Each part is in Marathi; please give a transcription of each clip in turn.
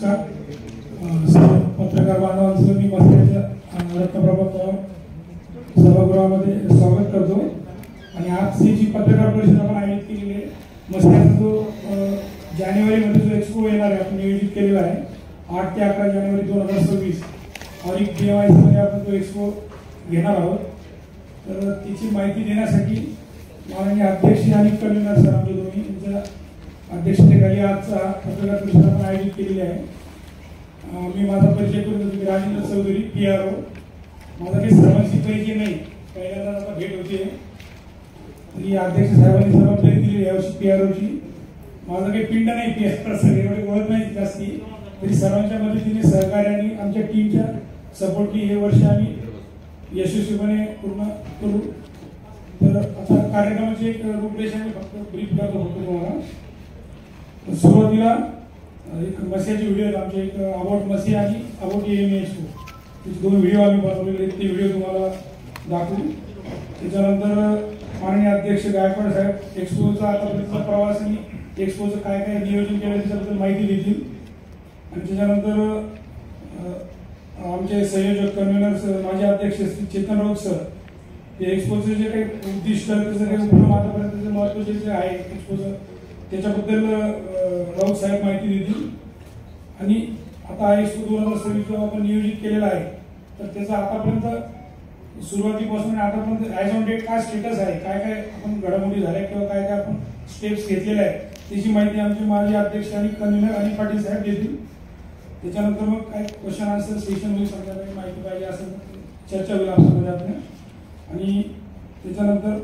नमस्कार. पत्रकार बांधवांचं मी मस्त्याच्या रत्नप्रभा पवार सभागृहामध्ये स्वागत करतो. आणि आजची जी पत्रकार परिषद आपण आयोजित केलेली आहे, मस्त्याचा जो जानेवारीमध्ये जो एक्सपो येणार आहे आपण नियोजित केलेला आहे 8 ते 11 जानेवारी 2026 और एक BMIC मध्ये आपण तो एक्सपो घेणार आहोत. तर तिची माहिती देण्यासाठी माननीय अध्यक्ष आणि कन्व्हेनर सर आमचे दोन्ही यांच्या अध्यक्षतेखाली आजचा पत्रकार परिषद आपण आयोजित केलेली आहे. मी माझा परिचय करून देतो. राजेंद्र चौधरी PRO. माझा काही सर्वांशी परिचय नाही, पहिल्यांदा आता भेट होते. आणि अध्यक्ष साहेबांनी जबाबदारी दिली यावर्षी PROची. माझा काही पिंड नाही PRO सर, एवढे ओळख नाही जास्ती, तरी सर्वांच्या मदतीने सहकार्याने आमच्या टीमच्या सपोर्टनी हे वर्ष आम्ही यशस्वीपणे पूर्ण करू. तर आता कार्यक्रमाची एक रूपरेषा मी फक्त ब्रीफ करतो तुम्हाला. सुरुवातीला एक मसियाचे व्हिडिओ आमचे एक अबाउट मसिया आणि अबाउट AMA एक्सपो, 2 व्हिडिओ आम्ही बनवलेले, ते व्हिडिओ तुम्हाला दाखवू. त्याच्यानंतर माननीय अध्यक्ष गायकवाड साहेब एक्सपोचा आतापर्यंतचा प्रवास आणि एक्सपोचं काय काय नियोजन केलं त्याच्याबद्दल माहिती देतील. आणि त्याच्यानंतर आमचे संयोजक कन्व्हेनर माझे अध्यक्ष चेतन राऊत सर, ते एक्सपोचे जे काही उद्दिष्ट त्याचं काही उपक्रम आतापर्यंत महत्त्वाचे जे आहे एक्सपोचं त्याच्याबद्दल राऊत साहेब माहिती देतील. आणि आता एक्सपो 2026 जो आपण नियोजित केलेला आहे, तर त्याचा आतापर्यंत सुरुवातीपासून आतापर्यंत ॲज ऑन डेट काय स्टेटस आहे, काय काय आपण घडामोडी झाल्या किंवा काय काय आपण स्टेप्स घेतलेले आहेत त्याची माहिती आमचे माजी अध्यक्ष आणि कन्व्हेनर आणि पाटील साहेब देतील. त्याच्यानंतर मग काय क्वेश्चन आन्सर सेशन होईल, समजा काही माहिती पाहिजे असेल चर्चा होईल आपल्यामध्ये आपल्या. आणि त्याच्यानंतर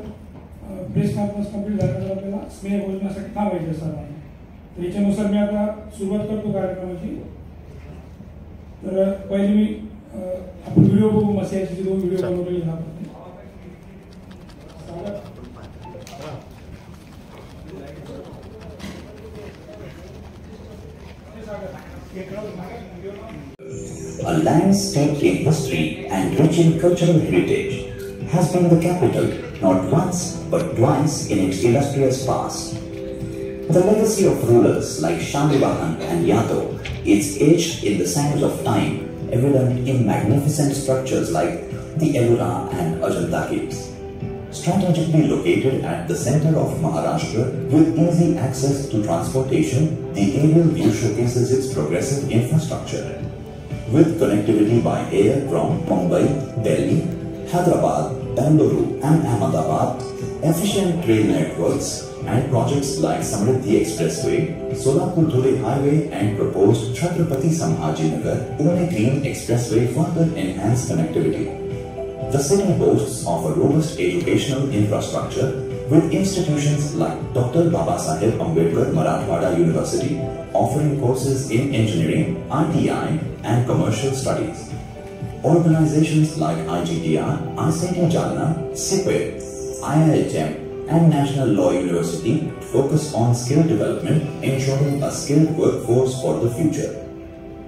प्रेस कॉन्फरन्स कंप्लीट झाल्यानंतर आपल्याला स्नेह भोजनासाठी थांबायचे सर्वांना. तर याच्यानुसार मी आता सुरुवात करतो कार्यक्रमाची. तर पहिले मी आपण व्हिडिओ बघू, मसियाचे 2 व्हिडिओ बनवलेले आहेत. A land steeped in history and rich in cultural heritage has been the capital not once but twice in its illustrious past. The legacy of rulers like Shamlivahan and Yadav is etched in the sands of time, evident in magnificent structures like the Ellora and Ajanta caves. Strategically located at the center of Maharashtra with easy access to transportation, the aerial view showcases its progressive infrastructure. With connectivity by air from Mumbai, Delhi, Hyderabad, Bengaluru and Ahmedabad, efficient train networks and projects like Samriddhi Expressway, Solapur-Dhule Highway and proposed Chhatrapati Sambhajinagar-Pune Green Expressway further enhance connectivity. The city boasts of a robust educational infrastructure with institutions like Dr. Babasaheb Ambedkar Marathwada University offering courses in engineering, ITI and commercial studies. Organizations like IGTR, ICT Jalna, SIPET, IIHM and National Law University focus on skill development, ensuring a skilled workforce for the future.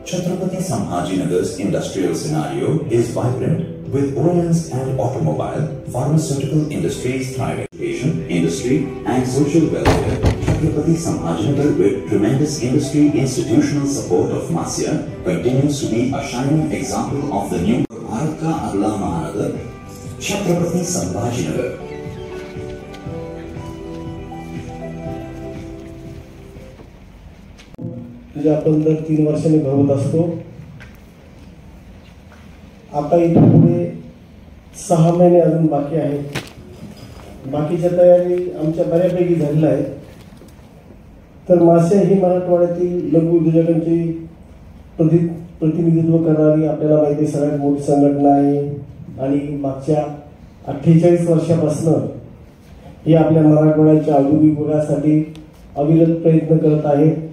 Chhatrapati Sambhajinagar's industrial scenario is vibrant with OEMs and automobile, pharmaceutical industries thriving. Education, industry and social welfare, Chhatrapati Sambhajinagar with tremendous industry institutional support of Masya continues to be a shining example of the new Bharat ka agla Mahanagar, Chhatrapati Sambhajinagar. जे आपण दर 3 वर्षांनी भरवत असतो. आता इथून पुढे 6 महिने अजून बाकी आहेत. बाकीच्या तयारी आमच्या बऱ्यापैकी झालेल्या आहेत. तर मासिया ही मराठवाड्यातील लघु उद्योजकांची प्रतिनिधित्व करणारी आपल्याला माहिती सगळ्यात मोठी संघटना आहे. आणि मागच्या 48 वर्षापासून ही आपल्या मराठवाड्याच्या औद्योगिक विकासासाठी अविरत प्रयत्न करत आहे.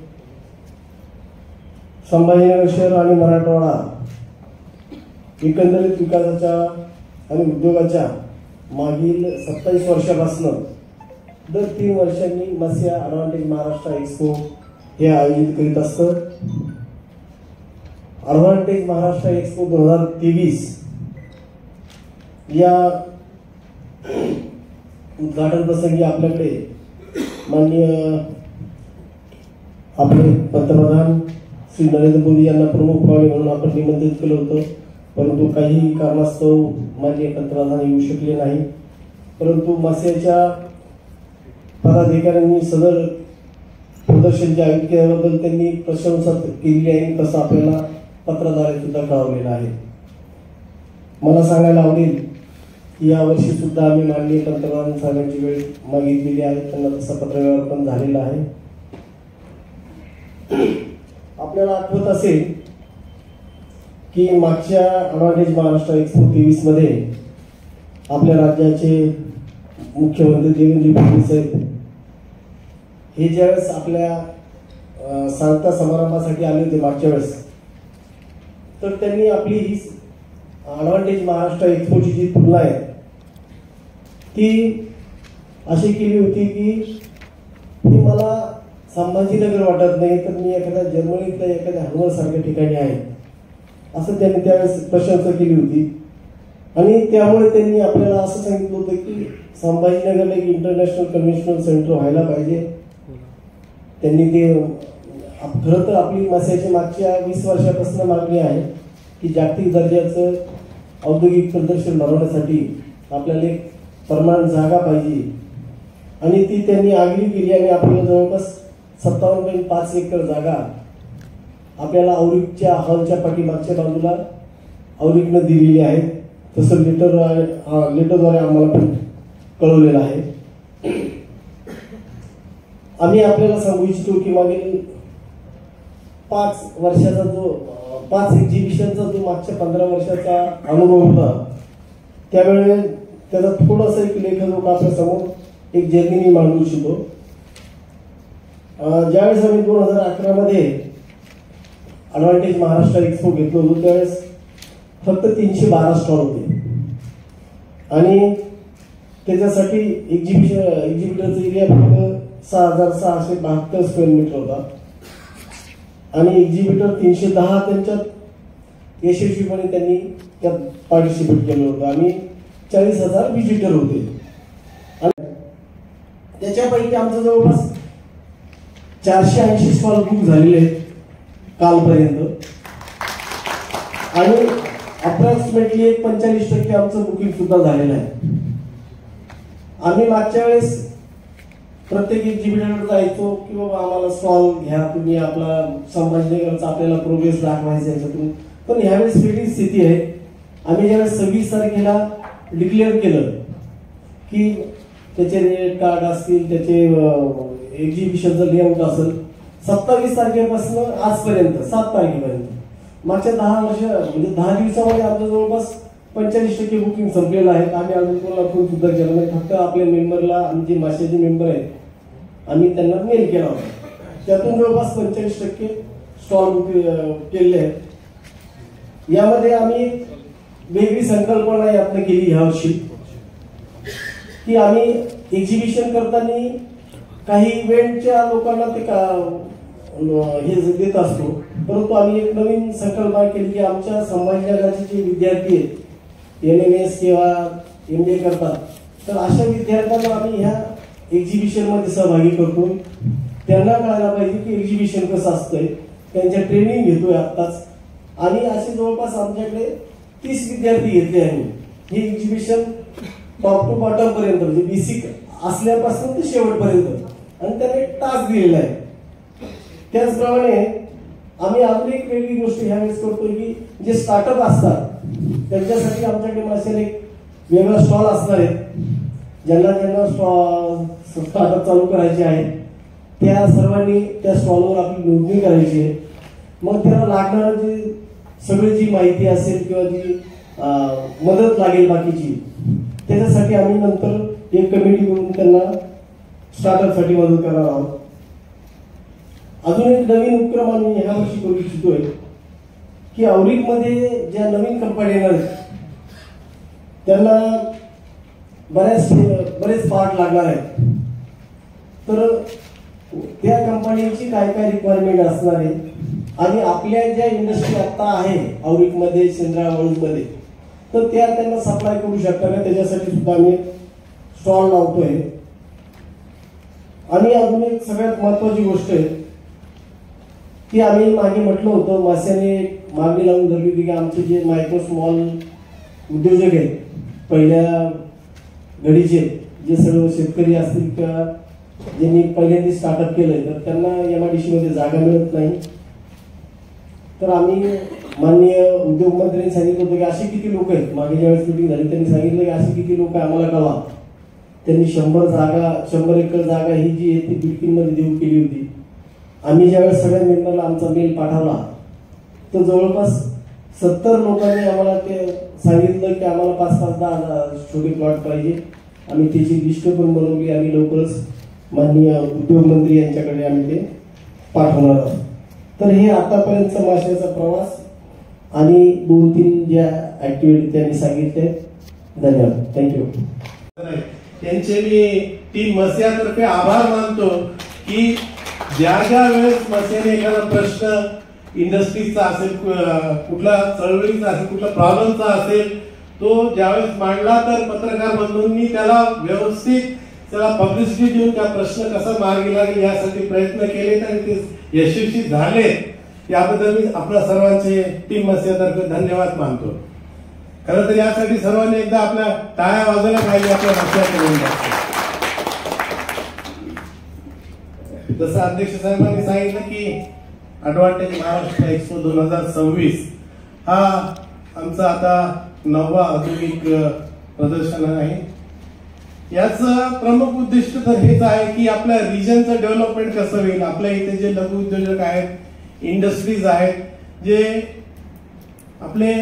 संभाजीनगर शहर आणि मराठवाडा एकंदरीत विकासाच्या आणि उद्योगाच्या मागील 27 वर्षापासून दर 3 वर्षांनी मसिया ॲडव्हान्टेज महाराष्ट्र एक्सपो हे आयोजित करीत असतं. ॲडव्हान्टेज महाराष्ट्र एक्सपो 2023 या उद्घाटन प्रसंगी आपल्याकडे माननीय आपले पंतप्रधान श्री नरेंद्र मोदी यांना प्रमुख पाहुणे म्हणून आपण निमंत्रित केलं होतं, परंतु काही कारणास्तव माननीय पंतप्रधान येऊ शकले नाही. परंतु मासियाच्या पदाधिकाऱ्यांनी सदर प्रदर्शनच्या आयोजित केल्याबद्दल त्यांनी प्रशंसा केली आहे, तसं आपल्याला पत्राद्वारे सुद्धा कळवलेलं आहे. मला सांगायला आवडेल की यावर्षी सुद्धा आम्ही माननीय पंतप्रधान साहेबांची वेळ मागितलेली आहे, त्यांना तसा पत्रव्यवहार पण झालेला आहे. आपल्याला आठवत असेल की मागच्या ॲडव्हान्टेज महाराष्ट्र एक्सपो 23 मध्ये आपल्या राज्याचे मुख्यमंत्री देवेंद्र फडणवीस साहेब हे ज्यावेळेस आपल्या सांगता समारंभासाठी आले होते मागच्या वेळेस, तर त्यांनी आपली ही ॲडव्हान्टेज महाराष्ट्र एक्सपोची जी तुलना आहे ती अशी केली होती की ही मला संभाजीनगर वाटत नाही, तर मी एखाद्या जर्मनीतल्या एखाद्या हनोवर सारख्या ठिकाणी आहे, असं त्यांनी त्यावेळेस प्रशंसा केली होती. आणि त्यामुळे त्यांनी आपल्याला असं सांगितलं होतं की संभाजीनगरला एक इंटरनॅशनल कन्व्हेन्शनल सेंटर व्हायला पाहिजे. त्यांनी ते खरं तर आपली मासियाची मागच्या 20 वर्षापासून मागणी आहे की जागतिक दर्जाचं औद्योगिक प्रदर्शन भरवण्यासाठी आपल्याला एक परमानंट जागा पाहिजे, आणि ती त्यांनी आगळी केली. आणि आपल्याला जवळपास 57.5 एकर जागा आपल्याला औरिकच्या हॉलच्या पाठीमागच्या बाजूला औरिकनं दिलेली आहे, तसं लेटरद्वारे आम्हाला पण कळवलेलं आहे. आम्ही आपल्याला सांगू इच्छितो की मागील 5 वर्षाचा जो 5 एक्झिबिशनचा जो मागच्या 15 वर्षाचा अनुभव होता, त्यावेळेस त्याचा थोडासा एक लेखक आपल्या समोर एक जर्नी मी मांडू इच्छितो. ज्यावेळेस आम्ही 2011 मध्ये ॲडव्हान्टेज महाराष्ट्र एक्सपो घेतलो होतो, त्यावेळेस फक्त 312 स्टॉल होते आणि त्याच्यासाठी एक्झिबिटरचा एरिया फक्त 6,672 स्क्वेअर मीटर होता आणि एक्झिबिटर 310 त्यांच्यात यशस्वीपणे त्यांनी त्यात पार्टिसिपेट केलं होतं आणि 40,000 व्हिजिटर होते. आणि त्याच्यापैकी आमचं जवळपास 480 स्टॉल बुक झालेले आहेत कालपर्यंत आणि अप्रॉक्सिमेटली 45% आमचं बुकिंग सुद्धा झालेलं आहे. आम्ही मागच्या वेळेस प्रत्येक एक्झिबिटरकडे जायचो की बाबा आम्हाला स्टॉल घ्या, तुम्ही आपला संभाजीनगरचा आपल्याला प्रोग्रेस दाखवायचा याच्यातून. पण ह्यावेळेस वेगळी स्थिती आहे. आम्ही ज्यावेळेस 26 तारखेला डिक्लेअर केलं की त्याचे रेट कार्ड असतील, त्याचे एक्झिबिशनचं लेआउट असेल, 27 तारखेपासून आजपर्यंत 7 तारखेपर्यंत मागच्या 10 वर्ष म्हणजे 10 दिवसामध्ये आमचं जवळपास 45% बुकिंग संपलेलं आहे. आम्ही अजून कोणाला फोन सुद्धा केला नाही, फक्त आपल्या मेंबरला, आमचे मासियाचे मेंबर आहेत, आम्ही त्यांना मेल केला होता. त्यातून जवळपास 45% स्टॉल बुक केलेले आहेत. यामध्ये आम्ही वेगळी संकल्पना यातनं केली यावर्षी की आम्ही एक्झिबिशन करताना काही इव्हेंटच्या लोकांना ते हे देत असतो, परंतु आम्ही एक नवीन संकल्पना केली की आमच्या संभाजीनगरचे जे विद्यार्थी आहेत, NMS किंवा MBA करतात, तर अशा विद्यार्थ्यांना आम्ही ह्या एक्झिबिशन मध्ये सहभागी करतो. त्यांना कळायला पाहिजे की एक्झिबिशन कसं असतंय, त्यांच्या ट्रेनिंग घेतोय आत्ताच. आणि असे जवळपास आमच्याकडे 30 विद्यार्थी घेतले आहे. हे एक्झिबिशन टॉप टू बॉटम पर्यंत म्हणजे बेसिक असल्यापासून ते शेवटपर्यंत, आणि त्याने टास्क दिलेला आहे. त्याचप्रमाणे आम्ही अजून एक वेगळी गोष्ट ह्यावेळेस करतोय की जे स्टार्टअप असतात त्यांच्यासाठी आमच्याकडे मासेल एक वेगळा स्टॉल असणार आहे. ज्यांना स्टार्टअप चालू करायचे आहे त्या सर्वांनी त्या स्टॉलवर आपली नोंदणी करायची आहे. मग त्याला लागणारं जी सगळी जी माहिती असेल किंवा जी मदत लागेल बाकीची, त्याच्यासाठी आम्ही नंतर एक कमिटी करून त्यांना स्टार्टअपसाठी मदत करणार आहोत. अजून एक नवीन उपक्रम आम्ही ह्या वर्षी करू इच्छितोय की औरिकमध्ये ज्या नवीन कंपन्या येणार आहेत त्यांना बरेच पार्ट लागणार आहेत. तर त्या कंपन्यांची काय काय रिक्वायरमेंट असणार आहे आणि आपल्या ज्या इंडस्ट्री आता आहे औरिकमध्ये, शेंद्रा वळूजमध्ये, तर त्या त्यांना सप्लाय करू शकता का, त्याच्यासाठी सुद्धा आम्ही स्टॉल लावतोय. आणि अजून एक सगळ्यात महत्वाची गोष्ट आहे की आम्ही मागे म्हटलं होतं, मास्याने मागणी लावून धरली होती की आमचे जे मायक्रो स्मॉल उद्योजक आहेत पहिल्या घडीचे, जे सर्व शेतकरी असतील किंवा ज्यांनी पहिल्यांदा स्टार्टअप केलंय, तर त्यांना MIDC मध्ये जागा मिळत नाही. तर आम्ही माननीय उद्योग मंत्र्यांनी सांगितलं होतं की असे किती लोक आहेत, मागे ज्यावेळेस मिटिंग झाली त्यांनी सांगितलं की असे किती लोक आम्हाला कळवा. त्यांनी 100 एकर जागा ही जी आहे ती बिल्डिंगमध्ये देऊ केली होती. आम्ही ज्यावेळेस सगळ्या मेंबरला आमचा मेल पाठवला तर जवळपास 70 लोकांनी आम्हाला ते सांगितलं की आम्हाला 5-5, 10 छोटे प्लॉट पाहिजे. आम्ही त्याची लिस्ट पण बनवली. आम्ही लवकरच माननीय उद्योग मंत्री यांच्याकडे आम्ही ते पाठवणार आहोत. तर हे आतापर्यंतचा माशाचा प्रवास आणि 2-3 ज्या ऍक्टिव्हिटी त्यांनी सांगितले. धन्यवाद. थँक्यू. त्यांचे मी टीम मस्यातर्फे आभार मानतो की ज्या वेळेस मस्याने एखादा प्रश्न इंडस्ट्रीचा असेल, कुठला चळवळीचा असेल, कुठला प्रॉब्लेमचा असेल, तो ज्यावेळेस मांडला तर पत्रकार बंधूंनी त्याला व्यवस्थित त्याला पब्लिसिटी देऊन त्या प्रश्न कसा मार्गी लागेल यासाठी प्रयत्न केले आणि ते यशस्वी झाले. याबद्दल मी आपल्या सर्वांचे टीम मस्यातर्फे धन्यवाद मानतो. खरं तर यासाठी सर्वांनी एकदा आपल्या टाळ्या वाजवल्या पाहिजे आपल्या मस्याकडून. जसं अध्यक्ष साहेबांनी सांगितलं की ॲडव्हान्टेज महाराष्ट्र एक्सपो 2026 हा आमचा आता 9वा औद्योगिक प्रदर्शन आहे. याचं प्रमुख उद्दिष्ट तर हेच आहे की आपल्या रिजनचं डेव्हलपमेंट कसं होईल. आपल्या इथे जे लघु उद्योजक आहेत, इंडस्ट्रीज आहेत, जे आपले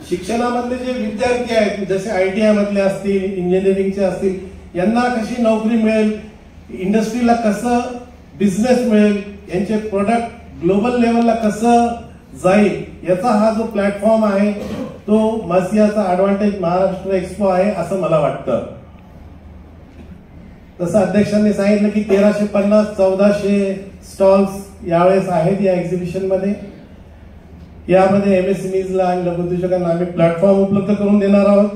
शिक्षणामधले जे विद्यार्थी आहेत, जसे ITI मधले असतील, इंजिनिअरिंगचे असतील, यांना कशी नोकरी मिळेल, इंडस्ट्रीला कसं बिझनेस मिळेल, यांचे प्रोडक्ट ग्लोबल लेवलला कसं जाईल, याचा हा जो प्लॅटफॉर्म आहे तो मसियाचा ॲडव्हान्टेज महाराष्ट्र एक्सपो आहे असं मला वाटतं. तसं अध्यक्षांनी सांगितलं की 1350-1400 स्टॉल्स यावेळेस आहेत या एक्झिबिशन मध्ये. यामध्ये MSMEsला आणि लघुउद्योजकांना आम्ही प्लॅटफॉर्म उपलब्ध करून देणार आहोत.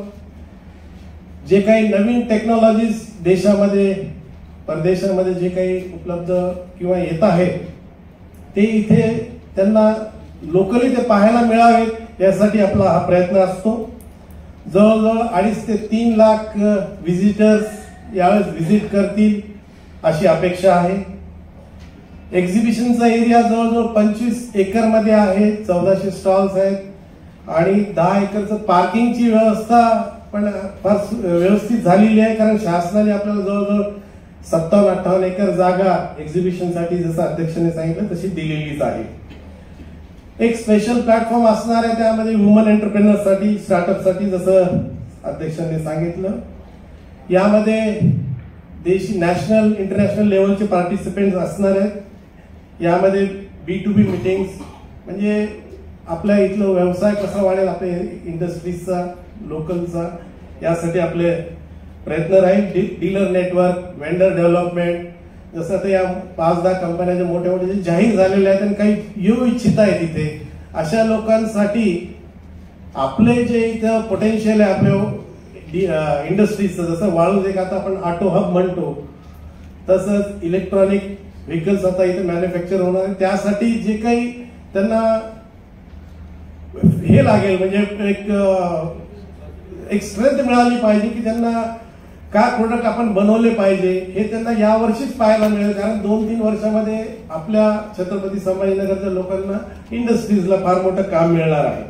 जे काही नवीन टेक्नॉलॉजीज देशामध्ये परदेशामध्ये जे काही उपलब्ध किंवा येत आहेत ते इथे त्यांना लोकली ते पाहायला मिळावेत यासाठी आपला हा प्रयत्न असतो. जवळजवळ 2.5 ते 3 लाख व्हिजिटर्स यावेळेस व्हिजिट करतील अशी अपेक्षा आहे. एक्झिबिशनचा एरिया जवळजवळ 25 एकर मध्ये आहे. 1400 स्टॉल्स आहेत आणि 10 एकरचं पार्किंगची व्यवस्था पण फार व्यवस्थित झालेली आहे, कारण शासनाने आपल्याला जवळजवळ 57-58 एकर जागा एक्झिबिशनसाठी जसं अध्यक्षांनी सांगितलं तशी दिलेलीच आहे. एक स्पेशल प्लॅटफॉर्म असणार आहे त्यामध्ये वुमन एंटरप्रेनर्ससाठी, स्टार्टअपसाठी, जसं अध्यक्षांनी सांगितलं. यामध्ये देशी नॅशनल इंटरनॅशनल लेवलचे पार्टिसिपेंट्स असणार आहेत. यामध्ये B2B मीटिंग्स म्हणजे आपल्या इथलं व्यवसाय कसा वाढेल, आपल्या इंडस्ट्रीजचा, लोकलचा, यासाठी आपले प्रयत्न राहील. डीलर नेटवर्क, वेंडर डेव्हलपमेंट, जसं आता या 5-10 कंपन्या ज्या मोठ्या मोठ्या जाहीर झालेल्या आहेत आणि काही येऊ इच्छित आहेत इथे, अशा लोकांसाठी आपले जे इथं पोटेन्शियल आहे आपल्या इंडस्ट्रीजचं, जसं वाळूज एक आता आपण ऑटो हब म्हणतो, तसंच इलेक्ट्रॉनिक व्हेकल्स आता इथे मॅन्युफॅक्चर होणार आहे. त्यासाठी जे काही त्यांना हे लागेल म्हणजे एक स्ट्रेंथ मिळाली पाहिजे की त्यांना काय प्रोडक्ट आपण बनवले पाहिजे हे त्यांना यावर्षीच पाहायला मिळेल, कारण 2-3 वर्षामध्ये आपल्या छत्रपती संभाजीनगरच्या लोकांना इंडस्ट्रीजला फार मोठं काम मिळणार आहे.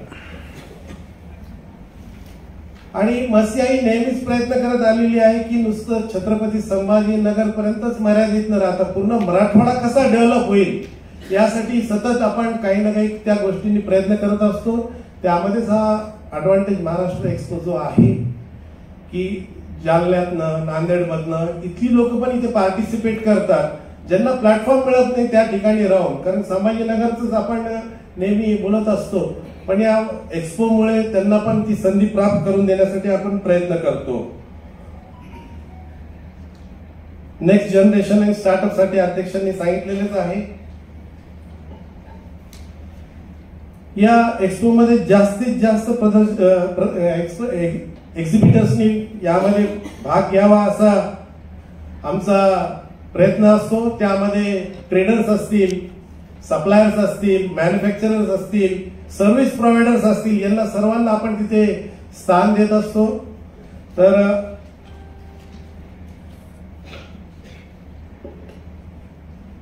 आणि मसिया ही नेहमीच प्रयत्न करत आलेली आहे की नुसतं छत्रपती संभाजीनगर पर्यंतच मर्यादित न राहता पूर्ण मराठवाडा कसा डेव्हलप होईल यासाठी सतत आपण काही ना काही त्या गोष्टींनी प्रयत्न करत असतो. त्यामध्येच हा ॲडव्हान्टेज महाराष्ट्र एक्सपो जो आहे की जालन्यातनं, नांदेडमधनं इथली लोक पण इथे पार्टिसिपेट करतात, ज्यांना प्लॅटफॉर्म मिळत नाही त्या ठिकाणी राहून, कारण संभाजीनगरच आपण नेहमी बोलत असतो, पण या एक्सपोमुळे त्यांना पण ती संधी प्राप्त करून देण्यासाठी आपण प्रयत्न करतो. नेक्स्ट जनरेशन आणि स्टार्टअप साठी अध्यक्षांनी सांगितलेलेच आहे. या एक्सपो मध्ये जास्तीत जास्त एक्झिबिटर्सनी यामध्ये भाग घ्यावा असा आमचा प्रयत्न असतो. त्यामध्ये ट्रेडर्स असतील, सप्लायर्स असतील, मॅन्युफॅक्चरर्स असतील, सर्व्हिस प्रोव्हायडर्स असतील, यांना सर्वांना आपण तिथे स्थान देत असतो. तर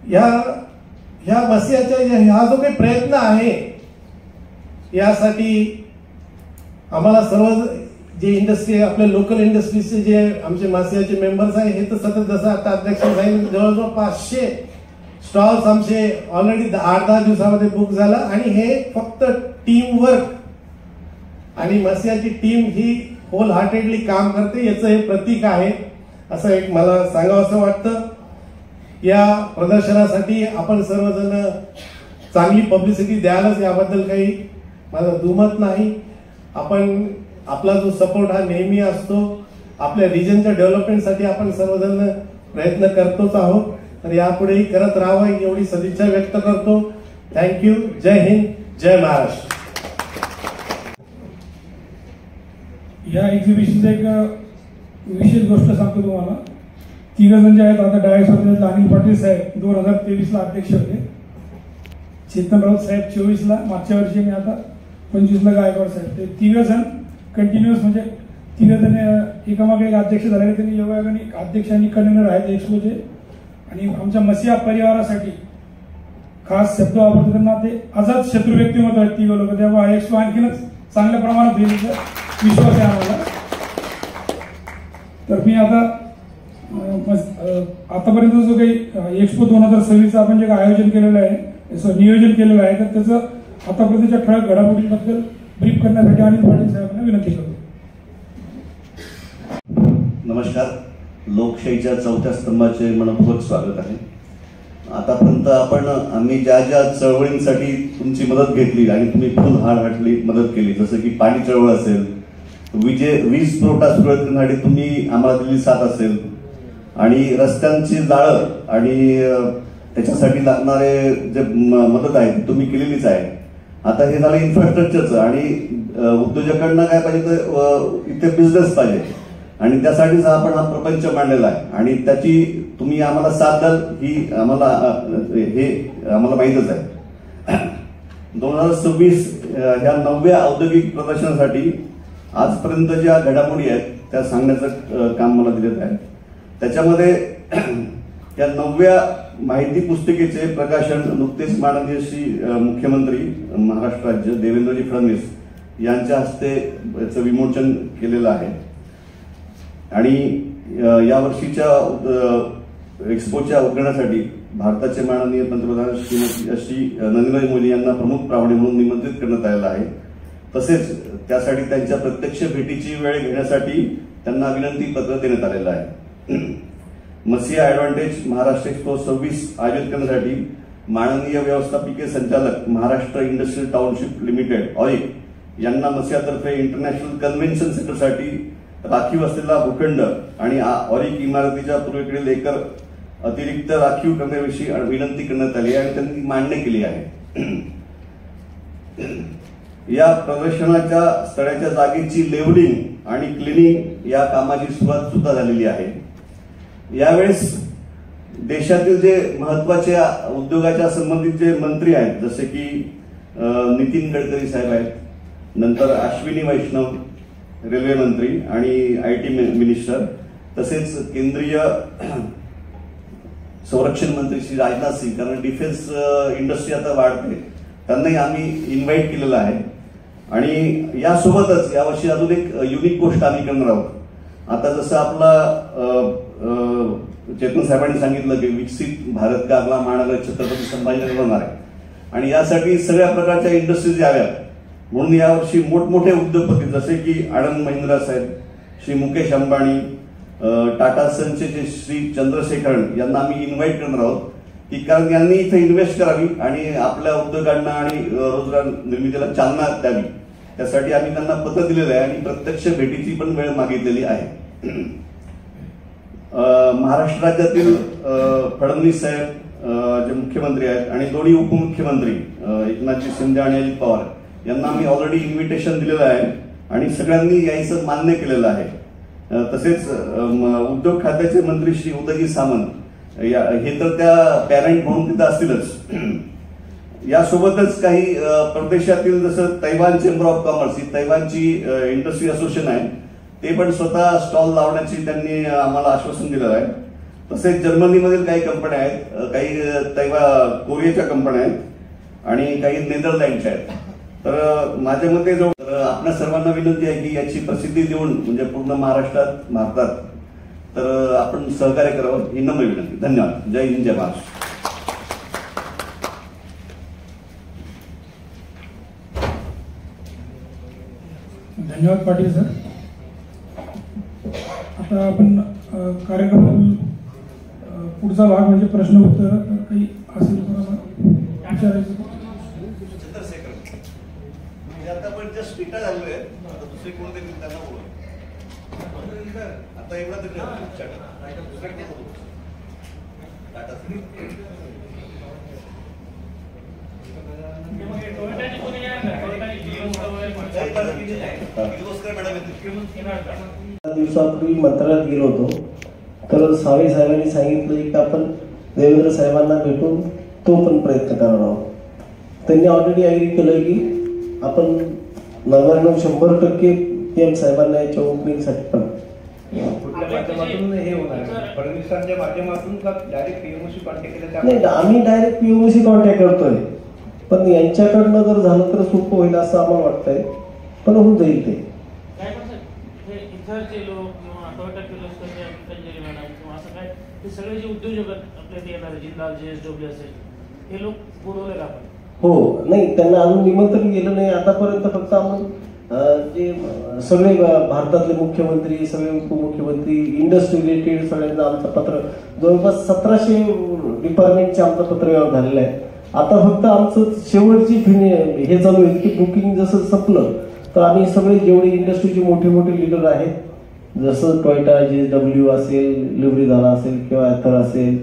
ह्या मसियाच्या हा जो काही प्रयत्न आहे यासाठी आम्हाला सर्व जे इंडस्ट्री आपल्या लोकल इंडस्ट्रीजचे जे आमचे मासियाचे मेंबर्स आहे हे तर सतत जसं आता अध्यक्ष सांगितलं जवळजवळ 500 स्टॉल्स आमचे ऑलरेडी 8-10 दिवसामध्ये बुक झाला. आणि हे फक्त टीम वर्क आणि मसियाची टीम ही होल हार्टेडली काम करते याचं हे प्रतीक आहे असं एक मला सांगावंसं वाटतं. या प्रदर्शनासाठी आपण सर्वजण चांगली पब्लिसिटी द्यालच याबद्दल काही माझं दुमत नाही. आपण आपला जो सपोर्ट हा नेहमी असतो. आपल्या रिजनच्या डेव्हलपमेंटसाठी आपण सर्वजण प्रयत्न करतोच आहोत. तर यापुढेही करत राहावं एवढी सदिच्छा व्यक्त करतो. थँक्यू. जय हिंद, जय महाराष्ट्र. या एक्झिबिशनचं एक विशेष गोष्ट सांगतो तुम्हाला. 3 जण जे आहेत आता डायरेक्टर अनिल पाटील साहेब 2023ला अध्यक्ष होते, चेतन राऊत साहेब 24ला, मागच्या वर्षी मी आता 25ला गायकवाड साहेब. ते 3 जण कंटिन्युअस म्हणजे 3 जण एकामागे एक अध्यक्ष झालेले. त्यांनी योगायोगाने अध्यक्ष आणि कन्व्हेनर आहेत एक्सपोचे. आणि आमच्या मसिया परिवारासाठी खास शब्द वापरतो त्यांना ते आझाद शत्रू व्यक्तिमत्व आहेत 3 लोक. त्यामुळे हा एक्सपो आणखीनच चांगल्या प्रमाणात होईल विश्वास आहे आम्हाला. तर मी आतापर्यंत जो काही एक्सपो 2026 आपण जे काही आयोजन केलेलं आहे, नियोजन केलेलं आहे, तर त्याचं आतापर्यंतच्या ठळक घडामोडींबद्दल ब्रीफ करण्यासाठी अनिल पाटील साहेबांना विनंती करतो. नमस्कार. लोकशाहीच्या 4थ्या स्तंभाचे मनपूर्वक स्वागत आहे. आतापर्यंत आम्ही ज्या ज्या चळवळींसाठी तुमची मदत घेतली आणि तुम्ही फुल हार्टली मदत केली, जसं की पाणी चळवळ असेल, वीज पुरवठा सुरळीत करण्यासाठी तुम्ही आम्हाला दिलेली साथ असेल, आणि रस्त्यांची जाळं आणि त्याच्यासाठी लागणारे जे मदत आहे ती तुम्ही केलेलीच आहे. आता हे झालं इन्फ्रास्ट्रक्चरचं. आणि उद्योजकांना काय पाहिजे तर इथे बिझनेस पाहिजे, आणि त्यासाठीच आपण हा प्रपंच मांडलेला आहे. आणि त्याची तुम्ही आम्हाला साथ द्याल ही आम्हाला माहीतच आहे. 2026 ह्या 9व्या औद्योगिक प्रदर्शनासाठी आजपर्यंत ज्या घडामोडी आहेत त्या सांगण्याचं काम मला दिलेलं आहे. त्याच्यामध्ये या 9व्या माहिती पुस्तिकेचे प्रकाशन नुकतेच माननीय श्री मुख्यमंत्री महाराष्ट्र राज्य देवेंद्रजी फडणवीस यांच्या हस्ते याचं विमोचन केलेलं आहे. आणि यावर्षीच्या एक्सपोच्या उद्घाटनासाठी भारताचे माननीय पंतप्रधान श्री नरेंद्र मोदी यांना प्रमुख पाहुणे म्हणून निमंत्रित करण्यात आलेलं आहे. तसेच त्यासाठी त्यांच्या प्रत्यक्ष भेटीची वेळ घेण्यासाठी त्यांना विनंती पत्र देण्यात आलेलं आहे. मसिया ॲडव्हान्टेज महाराष्ट्र एक्सपो 26 आयोजित करण्यासाठी माननीय व्यवस्थापकीय संचालक Maharashtra industrial township limited Auric यांना मसियातर्फे इंटरनॅशनल कन्व्हेन्शन सेंटरसाठी राखीव असलेला भूखंड आणि ऑरिक इमारतीच्या पूर्वेकडील एकर अतिरिक्त राखीव करण्याविषयी विनंती करण्यात आली आणि त्यांनी मान्य केली आहे. या प्रदर्शनाच्या स्थळाच्या जागेची लेवलिंग आणि क्लिनिंग या कामाची सुरुवात सुद्धा झालेली आहे. यावेळेस देशातील जे महत्वाचे उद्योगाच्या संबंधित जे मंत्री आहेत, जसे की नितीन गडकरी साहेब आहेत, नंतर अश्विनी वैष्णव रेल्वे मंत्री आणि IT मिनिस्टर, तसेच केंद्रीय संरक्षण मंत्री श्री राजनाथ सिंग, कारण डिफेन्स इंडस्ट्री आता वाढते, त्यांनाही आम्ही इन्व्हाइट केलेलं आहे. आणि यासोबतच यावर्षी अजून एक युनिक गोष्ट आम्ही करणार आहोत. आता जसं आपला चेतन साहेबांनी सांगितलं की विकसित भारत का अगला महानगर छत्रपती संभाजीनगर होणार आहे, आणि यासाठी सगळ्या प्रकारच्या इंडस्ट्रीज याव्यात म्हणून यावर्षी मोठमोठे उद्योगपती जसे की आनंद महिंद्रा साहेब, श्री मुकेश अंबानी, टाटा सनचे जे श्री चंद्रशेखरन यांना आम्ही इन्व्हाइट करणार आहोत, की कारण यांनी इथे इन्व्हेस्ट करावी आणि आपल्या उद्योगांना आणि रोजगार निर्मितीला चालना द्यावी. त्यासाठी आम्ही त्यांना पत्र दिलेलं आहे आणि प्रत्यक्ष भेटीची पण वेळ मागितलेली आहे. महाराष्ट्र राज्यातील फडणवीस साहेब जे मुख्यमंत्री आहेत आणि दोन्ही उपमुख्यमंत्री एकनाथजी शिंदे आणि अजित पवार यांना आम्ही ऑलरेडी इन्व्हिटेशन दिलेलं आहे आणि सगळ्यांनी यायचं मान्य केलेलं आहे. तसेच उद्योग खात्याचे मंत्री श्री उदयजी सामंत हे तर त्या पॅरेंट म्हणून तिथं असतीलच, यासोबतच काही परदेशातील जसं तैवान चेंबर ऑफ कॉमर्स ही तैवानची इंडस्ट्री असोसिएशन आहे, ते पण स्वतः स्टॉल लावण्याची त्यांनी आम्हाला आश्वासन दिलेलं आहे. तसेच जर्मनीमधील काही कंपन्या आहेत, काही कोरियाच्या कंपन्या आहेत आणि काही नेदरलँडच्या आहेत. तर माझ्या मते जो आपल्या सर्वांना विनंती आहे की याची प्रसिद्धी देऊन म्हणजे पूर्ण महाराष्ट्रात, भारतात तर आपण सहकार्य करावं ही नम्र विनंती. धन्यवाद. जय हिंद, जय महाराष्ट्र. धन्यवाद पाटील सर. आता आपण कार्यक्रमातील पुढचा भाग म्हणजे प्रश्न उत्तर काही असेल कोणाला विचारायचं. आता पण जस्ट रिटायर झालोय, आता दुसरे कोणतरी त्यांना बोलू. आता एवढा तर दिवसापूर्वी मंत्रालयात गेलो होतो, तर सावे साहेबांनी सांगितलं की आपण देवेंद्र साहेबांना भेटून तो पण प्रयत्न करणार आहोत. त्यांनी ऑलरेडी ॲग्री केलं की आपण 99-100% PM साहेबांना याच्या ओपनिंगसाठी पण नाही, आम्ही डायरेक्ट PMOC कॉन्टॅक्ट करतोय, पण यांच्याकडनं जर झालं तर सोपं होईल असं आम्हाला वाटतंय, पण होऊन जाईल ते. सगळे जे उद्योजक आपल्याला येणार जिंदाल JSW असेल हे लोक बोलवले का आपण? हो, नाही त्यांना अजून निमंत्रण गेलं नाही आतापर्यंत. फक्त आपण जे सगळे भारतातले मुख्यमंत्री, सगळे उपमुख्यमंत्री, इंडस्ट्री रिलेटेड सगळ्यांना आमचं पत्र, जवळपास 1700 डिपार्टमेंटचे आमचं पत्रव्यवहार झालेलं आहे. आता फक्त आमचं शेवटची हे चालू आहे की बुकिंग जसं संपलं तर आम्ही सगळे जेवढे इंडस्ट्रीचे मोठे मोठे लीडर आहेत, जसं टोयोटा, JSW असेल, लिव्हरी झाला असेल किंवा ॲथर असेल,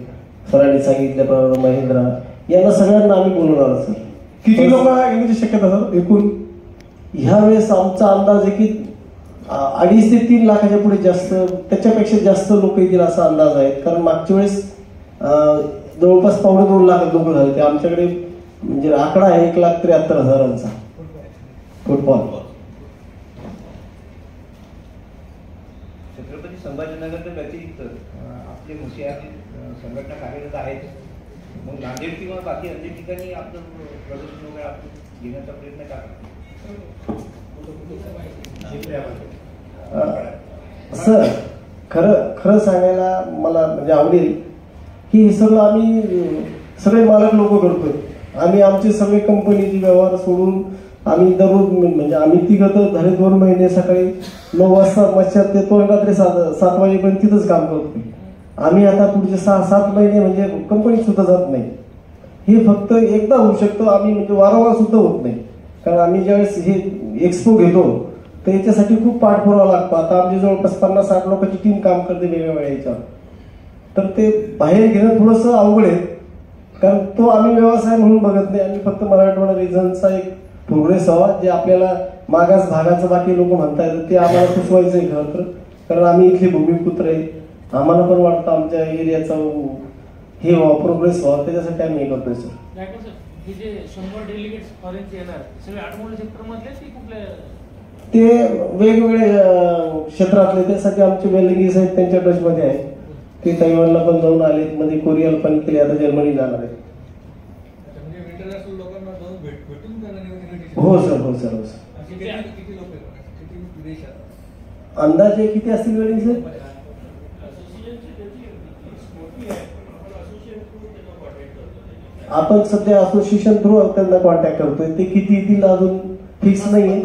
सरांनी सांगितल्याप्रमाणे महिंद्रा, यांना सगळ्यांना आम्ही बोलवणार. सर किती लोक येण्याची शक्यता सर एकूण? ह्या वेळेस आमचा अंदाज आहे की 2.5 ते 3 लाखाच्या पुढे जास्त, त्याच्यापेक्षा जास्त लोक येतील असा अंदाज आहे. कारण मागच्या वेळेस जवळपास 2.25 लाख लोक झाले ते. आमच्याकडे म्हणजे आकडा आहे 1,73,000 फुटबॉल. छत्रपती संभाजीनगर व्यतिरिक्त आपले मुख्य संघटना कार्यरत आहेत, मग नांदेड किंवा बाकी अन्य ठिकाणी आपलं प्रदर्शन वगैरे आपण घेण्याचा प्रयत्न करा. सर खरं सांगायला मला म्हणजे आवडेल की हे सगळं आम्ही सगळे मालक लोक करतोय. आम्ही आमचे सगळे कंपनीचे व्यवहार सोडून आम्ही दररोज म्हणजे आम्ही तिघं तर झाले 2 महिने सकाळी 9 वाजता मच्छात येतो, रात्री 7 वाजेपर्यंत तिथंच काम करतोय. आम्ही आता पुढचे 6-7 महिने म्हणजे कंपनीत सुद्धा जात नाही. हे फक्त एकदा होऊ शकतं, आम्ही म्हणजे वारंवार सुद्धा होत नाही. कारण आम्ही ज्यावेळेस हे एक्सपो घेतो तर याच्यासाठी खूप पाठपुरावा लागतो. आता आमची जवळपास 50-60 लोकांची टीम काम करते वेगवेगळ्या याच्यावर, तर ते बाहेर घेणं थोडंसं अवघड आहे. कारण तो आम्ही व्यवसाय म्हणून बघत नाही. आम्ही फक्त मराठवाडा रिजनचा एक प्रोग्रेस व्हावा, जे आपल्याला मागास भागाचं बाकी लोक म्हणतायत ते आम्हाला सुचवायचं आहे खरं तर. कारण आम्ही इथले भूमिपुत्र आहे, आम्हाला पण वाटतं आमच्या एरियाचा हे व्हावं, प्रोग्रेस व्हावं, त्याच्यासाठी आम्ही हे करतोय. सर हे जे 100 डेलिगेट्स फॉरेनचे येणार सगळे आटोमोटिव्ह सेक्टर मधले की कुठले? ते वेगवेगळे क्षेत्रातले, त्यासाठी आमचे वेलगिरी साहेब त्यांच्या टचमध्ये आहे. ते तैवानला पण जाऊन आले, मध्ये कोरियाला पण केले, आता जर्मनी जाणार आहे. हो सर, हो सर, हो सर. अंदाजे किती असतील वेळी सर? आपण सध्या असोसिएशन थ्रू त्यांना कॉन्टॅक्ट करतोय. ते किती येतील अजून फिक्स नाहीये.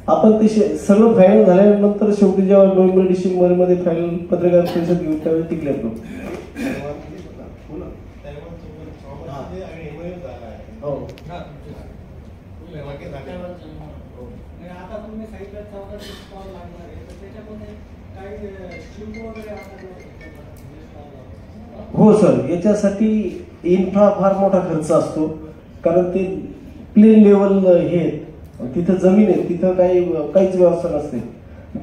आपण ते सगळं फायनल झाल्यानंतर शेवटी जेव्हा नोव्हेंबर-डिसेंबर मध्ये फायनल पत्रकार परिषद घेऊन त्यावेळी टिकले तो. हो सर, याच्यासाठी इन्फ्रा फार मोठा खर्च असतो. कारण ते प्लेन लेवल हे तिथं जमीन आहे, तिथं काहीच व्यवस्था नसते.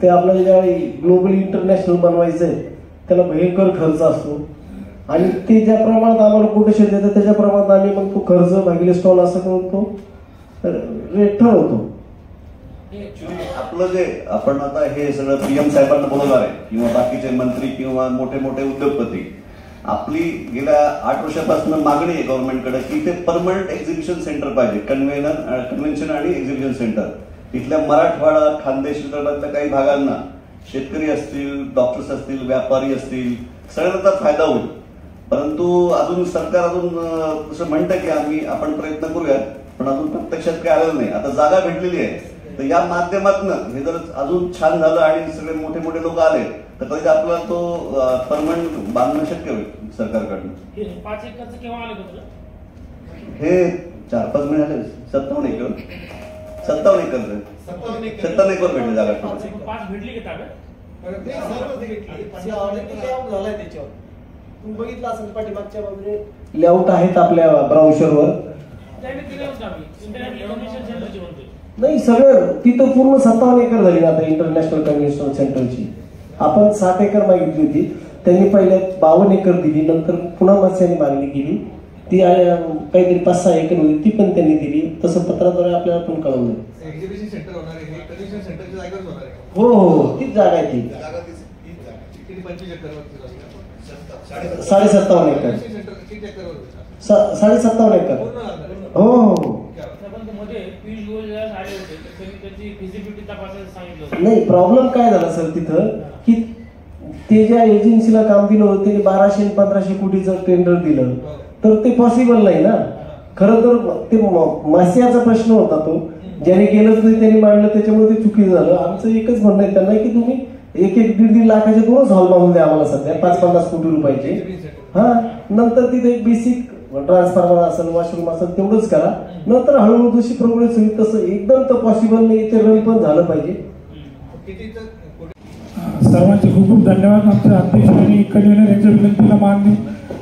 ते आपल्याला ज्यावेळी ग्लोबल इंटरनॅशनल बनवायचं आहे त्याला भयंकर खर्च असतो. आणि ते ज्या प्रमाणात आम्हाला कोटेशन देतात त्याच्या प्रमाणात आम्ही मग तो खर्च भागिले स्टॉल असं करून तो रेट ठरवतो. आपलं जे आपण आता हे सगळं पीएम साहेबांना बोलवणार आहे किंवा बाकीचे मंत्री किंवा मोठे मोठे उद्योगपती, आपली गेल्या 8 वर्षापासून मागणी आहे गव्हर्नमेंटकडे की ते परमनंट एक्झिबिशन सेंटर पाहिजे, कन्व्हेन्शन आणि एक्झिबिशन सेंटर. इथल्या मराठवाडा, खानदेश विदर्भातल्या काही भागांना शेतकरी असतील, डॉक्टर्स असतील, व्यापारी असतील, सगळ्यांना फायदा होईल. परंतु अजून सरकार अजून तसं म्हणतं की आपण प्रयत्न करूयात, पण अजून प्रत्यक्षात काही आलेलं नाही. आता जागा भेटलेली आहे, तर या माध्यमातून हे जर अजून छान झालं आणि सगळे मोठे मोठे लोक आले तर कधी आपल्याला तो परमनंट बांधणं शक्य होईल सरकारकडनं. 5 एकरचं केव्हा आलं होतं? हे 4-5 महिने झाले. 57 एकर 57 एकर भेटली जागा. 5 भेटली का ताब्यात? तुम्ही बघितलं असेल पाठीमागच्या बाजूने लेआउट आहेत आपल्या ब्राउशरवर. नाही, सगळं तिथं पूर्ण 57 एकर झाली आता इंटरनॅशनल कन्व्हेन्शन सेंटरची. आपण 60 एकर मागितली होती, त्यांनी पहिले 52 एकर दिली, नंतर पुन्हा मत्स्याने मागणी केली, ती काहीतरी 5-6 एकर होती, ती पण त्यांनी दिली. तसं पत्राद्वारे आपल्याला पण कळवलं. एक्झिबिशन सेंटर होणार आहे, कन्व्हेन्शन सेंटरच्या जागेवर होणार आहे. हो, तीच जागा आहे ती. 25 एकर 57 एकर 57 एकर. हो हो. नाही, प्रॉब्लेम काय झाला सर तिथं की ते ज्या एजन्सीला काम दिलं होतं त्यांनी 1200-1500 कोटीचं टेंडर दिलं, तर ते पॉसिबल नाही ना. खरं तर ते मासियाचा प्रश्न होता, तो ज्याने केलं नाही त्यांनी मांडलं, त्याच्यामुळे ते चुकीचं झालं. आमचं एकच म्हणणं आहे त्यांना की तुम्ही 1-1-1.5 लाखाचे 2 हॉल बांधून द्या आम्हाला सध्या, 5-50 कोटी रुपयाचे. हा, नंतर तिथे एक बेसिक ट्रान्सफॉर्मर असेल, वॉशरूम असेल, तेवढंच करा. नंतर हळूहळू जशी प्रोग्रेस होईल तसं. एकदम तर पॉसिबल नाही, ते रन पण झालं पाहिजे. सर्वांचे खूप खूप धन्यवाद. आमच्या अध्यक्ष आणि कन्व्हेनर यांच्या विनंतीला मान देऊन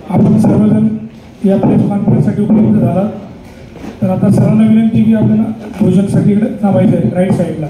आपण सर्वजण या प्रेस कॉन्फरन्ससाठी उपलब्ध झाला. तर आता सर्वांना विनंती की आपल्याला भोजनसाठी इकडे थांबायचं आहे राईट साईडला.